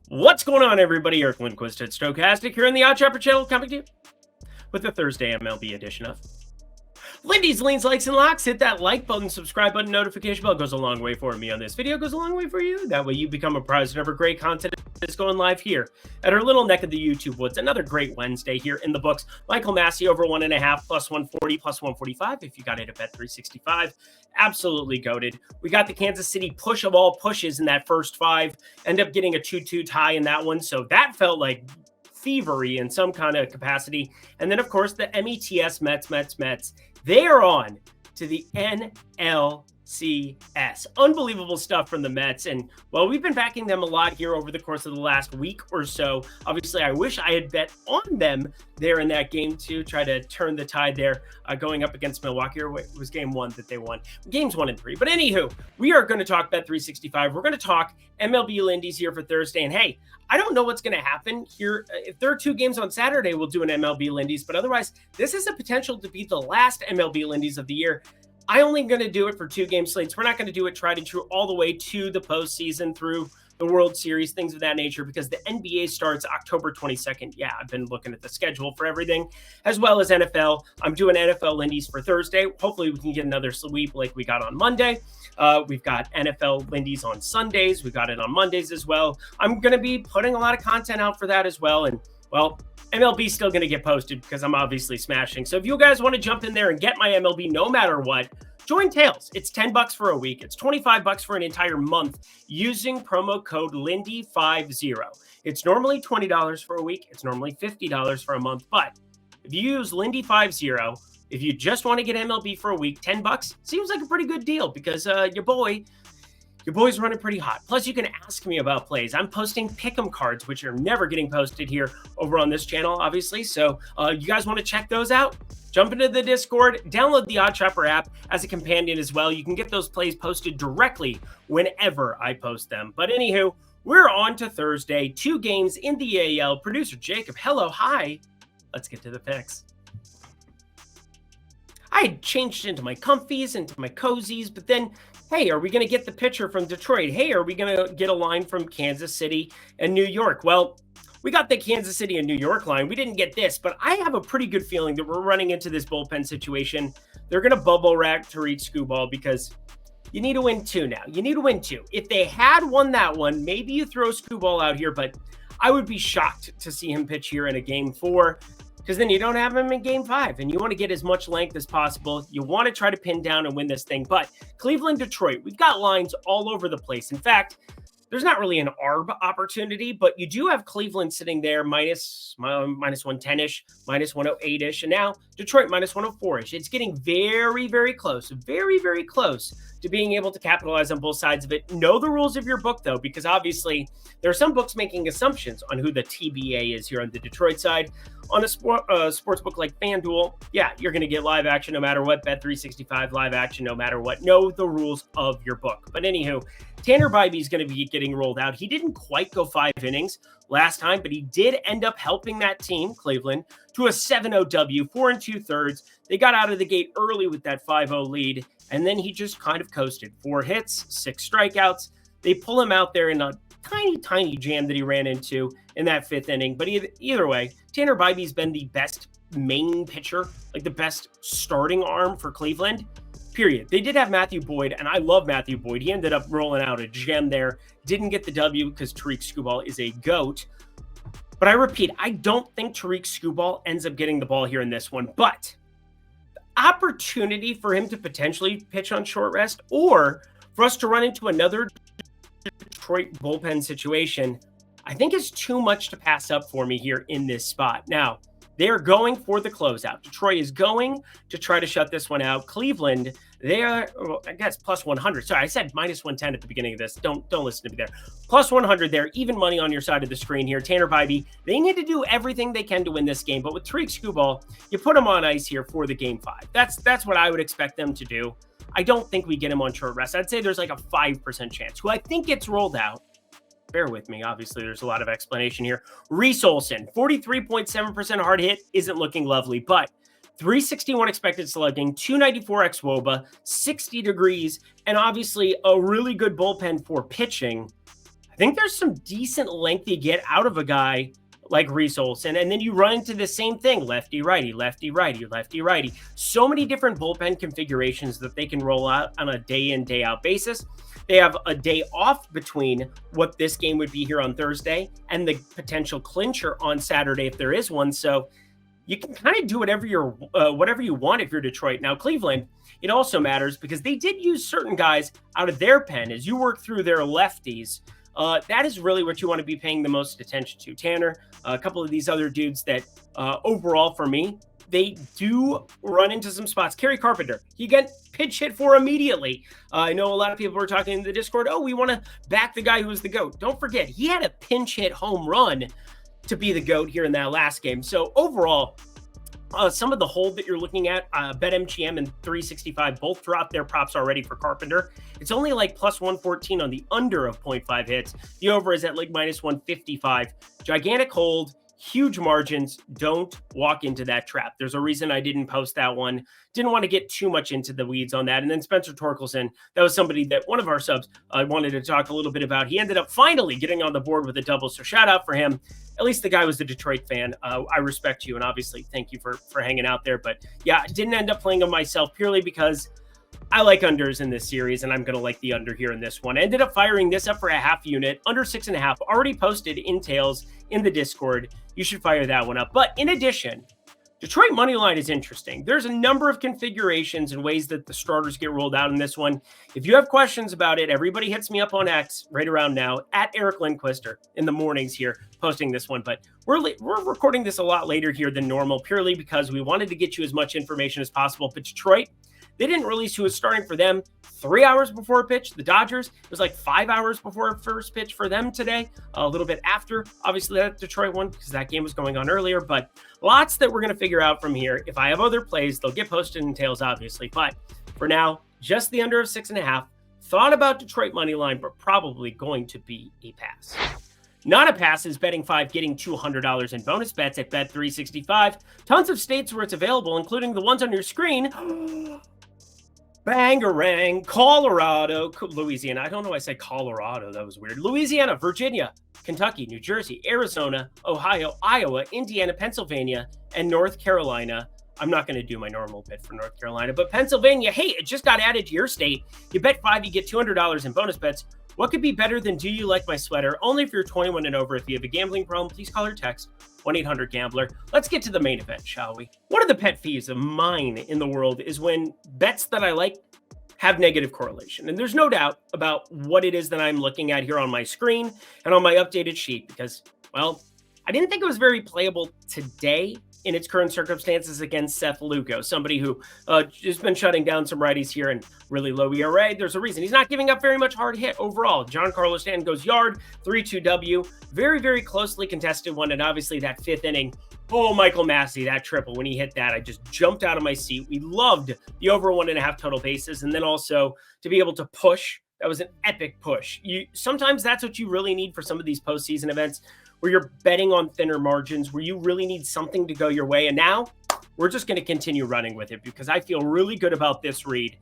What's going on, everybody? Eric Lindquist at Stokastic here in the Odd Chopper channel, coming to you with the Thursday MLB edition of Lindy's Leans, Likes, and Locks. Hit that like button, subscribe button, notification bell. Goes a long way for me on this video. Goes a long way for you. That way you become apprised whenever great content is going live here at our little neck of the YouTube woods. Another great Wednesday here in the books. Michael Massey over 1.5, plus 140, plus 145. If you got it at bet 365, absolutely goated. We got the Kansas City push of all pushes in that first five. End up getting a 2-2 tie in that one. So that felt like thievery in some kind of capacity. And then, of course, the METS Mets. They are on to the NLCS. Unbelievable stuff from the Mets. And, well, we've been backing them a lot here over the course of the last week or so. Obviously, I wish I had bet on them there in that game to try to turn the tide there going up against Milwaukee. Or it was game one that they won. Games 1 and 3. But anywho, we are going to talk Bet 365. We're going to talk MLB Lindy's here for Thursday. And, hey, I don't know what's going to happen here. If there are 2 games on Saturday, we'll do an MLB Lindy's. But otherwise, this has the potential to be the last MLB Lindy's of the year. I only going to do it for 2 game slates. We're not going to do it tried and true all the way to the postseason through the World Series, things of that nature, because the NBA starts October 22nd. Yeah, I've been looking at the schedule for everything, as well as NFL. I'm doing NFL Lindy's for Thursday. Hopefully, we can get another sweep like we got on Monday. We've got NFL Lindy's on Sundays. We got it on Mondays as well. I'm going to be putting a lot of content out for that as well. And, well, MLB's still going to get posted because I'm obviously smashing. So if you guys want to jump in there and get my MLB no matter what, join Tails. It's $10 for a week. It's $25 for an entire month using promo code Lindy50. It's normally $20 for a week. It's normally $50 for a month. But if you use Lindy50, if you just want to get MLB for a week, $10 seems like a pretty good deal because your boy's running pretty hot. Plus, you can ask me about plays. I'm posting pick'em cards, which are never getting posted here over on this channel, obviously. So you guys want to check those out? Jump into the Discord, download the Odd Chopper app as a companion as well. You can get those plays posted directly whenever I post them. But anywho, we're on to Thursday. 2 games in the AL. Producer Jacob, hello, hi. Let's get to the picks. I had changed into my comfies, into my cozies, but then, hey, are we going to get the pitcher from Detroit? Hey, are we going to get a line from Kansas City and New York? Well, we got the Kansas City and New York line. We didn't get this, but I have a pretty good feeling that we're running into this bullpen situation. They're going to bubble rack Tariq Skubal because you need to win 2 now. You need to win 2. If they had won that one, maybe you throw Skubal out here, but I would be shocked to see him pitch here in a game 4. Because then you don't have him in game 5 and you want to get as much length as possible. You want to try to pin down and win this thing. But Cleveland, Detroit, we've got lines all over the place. In fact, there's not really an ARB opportunity, but you do have Cleveland sitting there minus 110-ish, minus 108-ish, and now Detroit minus 104-ish. It's getting very, very close to being able to capitalize on both sides of it. Know the rules of your book, though, because obviously there are some books making assumptions on who the TBA is here on the Detroit side. On a sports book like FanDuel, yeah, you're going to get live action no matter what. Bet 365 live action no matter what. Know the rules of your book. But anywho, Tanner Bibee is going to be getting rolled out. He didn't quite go 5 innings last time, but he did end up helping that team, Cleveland, to a 7-0 W, 4 2/3. They got out of the gate early with that 5-0 lead, and then he just kind of coasted. 4 hits, 6 strikeouts. They pull him out there in a tiny jam that he ran into in that 5th inning. But either way, Tanner Bibee's been the best main pitcher, like the best starting arm for Cleveland, period. They did have Matthew Boyd, and I love Matthew Boyd. He ended up rolling out a gem there. Didn't get the W because Tariq Skubal is a GOAT. But I repeat, I don't think Tariq Skubal ends up getting the ball here in this one. But the opportunity for him to potentially pitch on short rest or for us to run into another Detroit bullpen situation, I think is too much to pass up for me here in this spot. Now, they're going for the closeout. Detroit is going to try to shut this one out. Cleveland, they are, well, I guess, plus 100. Sorry, I said minus 110 at the beginning of this. Don't listen to me there. Plus 100 there. Even money on your side of the screen here. Tanner Bibee, they need to do everything they can to win this game. But with Tariq Skubal, you put him on ice here for the game 5. That's what I would expect them to do. I don't think we get him on short rest. I'd say there's like a 5% chance. Who I think gets rolled out, bear with me. Obviously, there's a lot of explanation here. Reese Olson, 43.7% hard hit, isn't looking lovely, but 361 expected slugging, 294 xWOBA, 60 degrees, and obviously a really good bullpen for pitching. I think there's some decent length you get out of a guy like Reese Olson. And then you run into the same thing, lefty, righty, lefty, righty, lefty, righty. So many different bullpen configurations that they can roll out on a day in, day out basis. They have a day off between what this game would be here on Thursday and the potential clincher on Saturday if there is one. So you can kind of do whatever you want if you're Detroit. Now, Cleveland, it also matters because they did use certain guys out of their pen as you work through their lefties. That is really what you want to be paying the most attention to. Tanner, a couple of these other dudes that overall for me, they do run into some spots. Kerry Carpenter, he got pitch hit for immediately. I know a lot of people were talking in the Discord, oh, we want to back the guy who was the GOAT. Don't forget, he had a pinch hit home run to be the GOAT here in that last game. So overall, some of the hold that you're looking at, BetMGM and 365 both dropped their props already for Carpenter. It's only like plus 114 on the under of 0.5 hits. The over is at like minus 155. Gigantic hold, huge margins. Don't walk into that trap. There's a reason I didn't post that one. Didn't want to get too much into the weeds on that. And then Spencer Torkelson, that was somebody that one of our subs wanted to talk a little bit about. He ended up finally getting on the board with a double. So shout out for him. At least the guy was a Detroit fan. I respect you. And obviously, thank you for hanging out there. But yeah, I didn't end up playing him myself purely because I like unders in this series, and I'm going to like the under here in this one. I ended up firing this up for a half unit, under 6.5, already posted in tails in the Discord. You should fire that one up. But in addition, Detroit money line is interesting. There's a number of configurations and ways that the starters get rolled out in this one. If you have questions about it, everybody hits me up on X right around now at Eric Lindquister in the mornings here posting this one. But we're recording this a lot later here than normal purely because we wanted to get you as much information as possible. But Detroit, they didn't release who was starting for them 3 hours before pitch. The Dodgers, it was like 5 hours before first pitch for them today, a little bit after, obviously, that Detroit one because that game was going on earlier. But lots that we're going to figure out from here. If I have other plays, they'll get posted in tails, obviously. But for now, just the under of 6.5. Thought about Detroit money line, but probably going to be a pass. Not a pass is betting 5 getting $200 in bonus bets at Bet365. Tons of states where it's available, including the ones on your screen. Bangarang, Colorado, Louisiana. I don't know why I said Colorado. That was weird. Louisiana, Virginia, Kentucky, New Jersey, Arizona, Ohio, Iowa, Indiana, Pennsylvania, and North Carolina. I'm not going to do my normal bet for North Carolina, but Pennsylvania, hey, it just got added to your state. You bet 5, you get $200 in bonus bets. What could be better than do you like my sweater? Only if you're 21 and over. If you have a gambling problem, please call or text 1-800-GAMBLER. Let's get to the main event, shall we? One of the pet peeves of mine in the world is when bets that I like have negative correlation. And there's no doubt about what it is that I'm looking at here on my screen and on my updated sheet because, well, I didn't think it was very playable today in its current circumstances against Seth Lugo, somebody who just been shutting down some righties here and really low ERA. There's a reason. He's not giving up very much hard hit overall. Giancarlo Stanton goes yard, 3-2 W. Very, very closely contested one. And obviously that 5th inning, oh, Michael Massey, that triple, when he hit that, I just jumped out of my seat. We loved the over 1.5 total bases. And then also to be able to push, that was an epic push. Sometimes that's what you really need for some of these postseason events, where you're betting on thinner margins, where you really need something to go your way. And now we're just going to continue running with it because I feel really good about this read,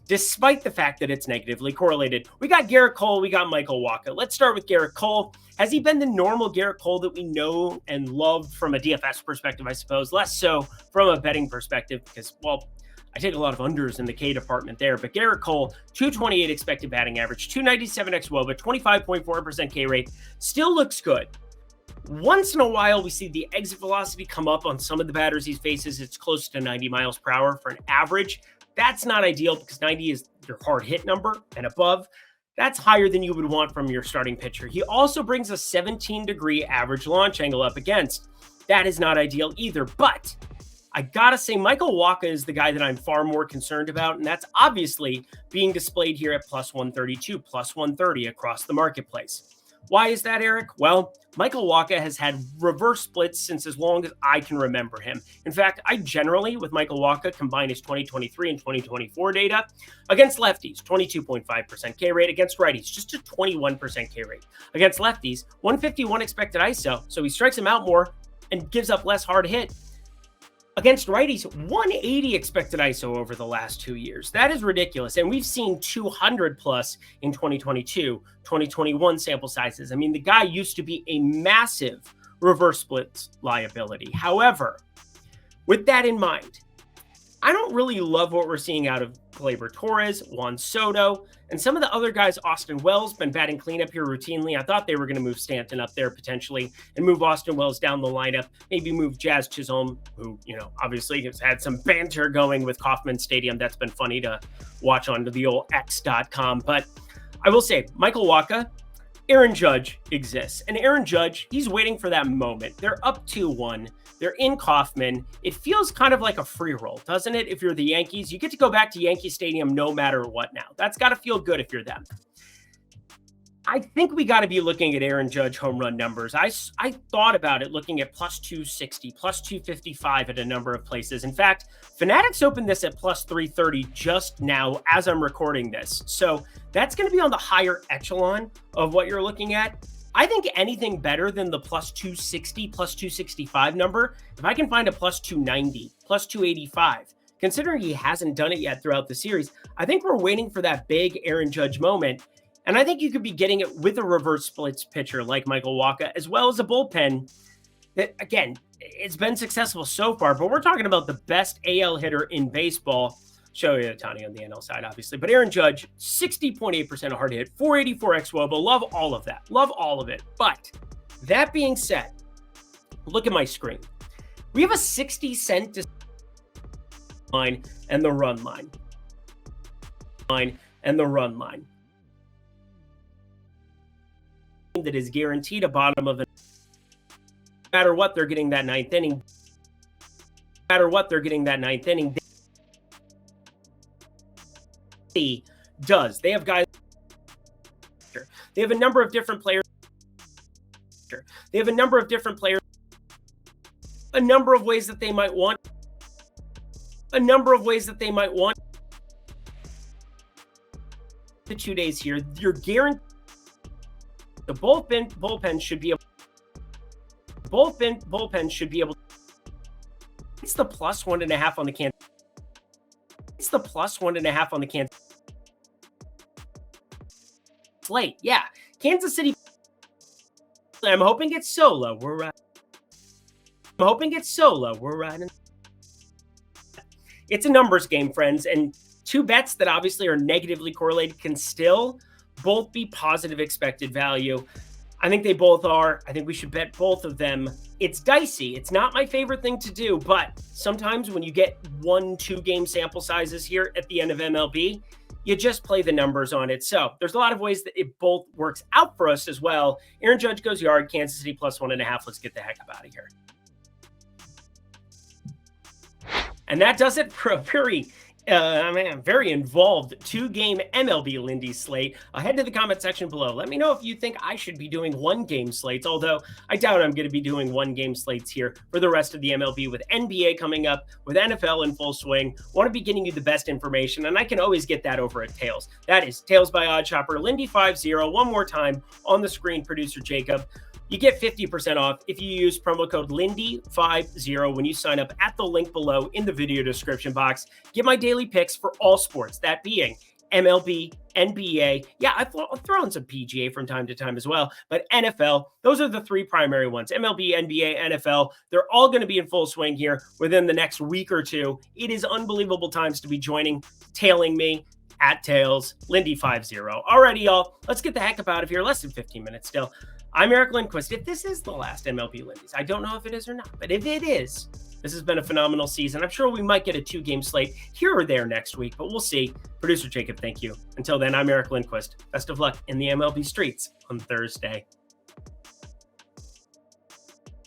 despite the fact that it's negatively correlated. We got Garrett Cole, we got Michael Wacha. Let's start with Garrett Cole. Has he been the normal Garrett Cole that we know and love from a DFS perspective, I suppose? Less so from a betting perspective because, well, I take a lot of unders in the K department there, but Garrett Cole, 228 expected batting average, 297 xWOBA, 25.4% K rate, still looks good. Once in a while, we see the exit velocity come up on some of the batters he faces. It's close to 90 miles per hour for an average. That's not ideal because 90 is your hard hit number and above. That's higher than you would want from your starting pitcher. He also brings a 17-degree average launch angle up against. That is not ideal either, but I gotta say Michael Wacha is the guy that I'm far more concerned about, and that's obviously being displayed here at plus 132, plus 130 across the marketplace. Why is that, Eric? Well, Michael Wacha has had reverse splits since as long as I can remember him. In fact, I generally, with Michael Wacha, combine his 2023 and 2024 data. Against lefties, 22.5% K rate. Against righties, just a 21% K rate. Against lefties, 151 expected ISO, so he strikes him out more and gives up less hard hit. Against righties, 180 expected ISO over the last 2 years. That is ridiculous. And we've seen 200 plus in 2022, 2021 sample sizes. I mean, the guy used to be a massive reverse splits liability. However, with that in mind, I don't really love what we're seeing out of Gleyber Torres, Juan Soto, and some of the other guys. Austin Wells been batting cleanup here routinely. I thought they were going to move Stanton up there potentially and move Austin Wells down the lineup, maybe move Jazz Chisholm, who, obviously has had some banter going with Kauffman Stadium. That's been funny to watch on the old X.com. But I will say, Michael Wacha, Aaron Judge exists. And Aaron Judge, he's waiting for that moment. They're up 2-1. They're in Kauffman. It feels kind of like a free roll, doesn't it? If you're the Yankees, you get to go back to Yankee Stadium no matter what now. That's got to feel good if you're them. I think we got to be looking at Aaron Judge home run numbers. I thought about it looking at plus 260, plus 255 at a number of places. In fact, Fanatics opened this at plus 330 just now as I'm recording this. So that's going to be on the higher echelon of what you're looking at. I think anything better than the plus 260, plus 265 number, if I can find a plus 290, plus 285, considering he hasn't done it yet throughout the series, I think we're waiting for that big Aaron Judge moment. And I think you could be getting it with a reverse splits pitcher like Michael Wacha, as well as a bullpen that, again, it's been successful so far, but we're talking about the best AL hitter in baseball. Shohei Ohtani on the NL side, obviously. But Aaron Judge, 60.8% hard hit, 484 xWOBA. Love all of that. Love all of it. But that being said, look at my screen. We have a 60-cent line and the run line. That is guaranteed a bottom of the. No matter what, they're getting that ninth inning. Does. They have guys. They have a number of different players. A number of ways that they might want. The 2 days here, you're guaranteed. The bullpen should be able. Bullpen should be able. It's the plus 1.5 on the can. Slate. Yeah. Kansas City. I'm hoping it's solo. We're riding. It's a numbers game, friends. And two bets that obviously are negatively correlated can still both be positive expected value. I think they both are. I think we should bet both of them. It's dicey. It's not my favorite thing to do, but sometimes when you get 1-2 game sample sizes here at the end of MLB, you just play the numbers on it. So there's a lot of ways that it both works out for us as well. Aaron Judge goes yard, Kansas City plus 1.5. Let's get the heck up out of here. And that does it for a very involved 2-game MLB Lindy slate. Head to the comment section below. Let me know if you think I should be doing 1-game slates, although I doubt I'm going to be doing 1-game slates here for the rest of the MLB with NBA coming up, with NFL in full swing. Want to be getting you the best information, and I can always get that over at Tails. That is Tails by OddsShopper, Lindy50. One more time on the screen, producer Jacob. You get 50% off if you use promo code Lindy50 when you sign up at the link below in the video description box. Get my daily picks for all sports, that being MLB, NBA. Yeah, I'll throw in some PGA from time to time as well, but NFL, those are the 3 primary ones. MLB, NBA, NFL, they're all going to be in full swing here within the next week or two. It is unbelievable times to be tailing me at Tails, Lindy50. Alrighty, y'all, let's get the heck up out of here. Less than 15 minutes still. I'm Eric Lindquist. If this is the last MLB Lindy's, I don't know if it is or not, but if it is, this has been a phenomenal season. I'm sure we might get a 2-game slate here or there next week, but we'll see. Producer Jacob, thank you. Until then, I'm Eric Lindquist. Best of luck in the MLB streets on Thursday.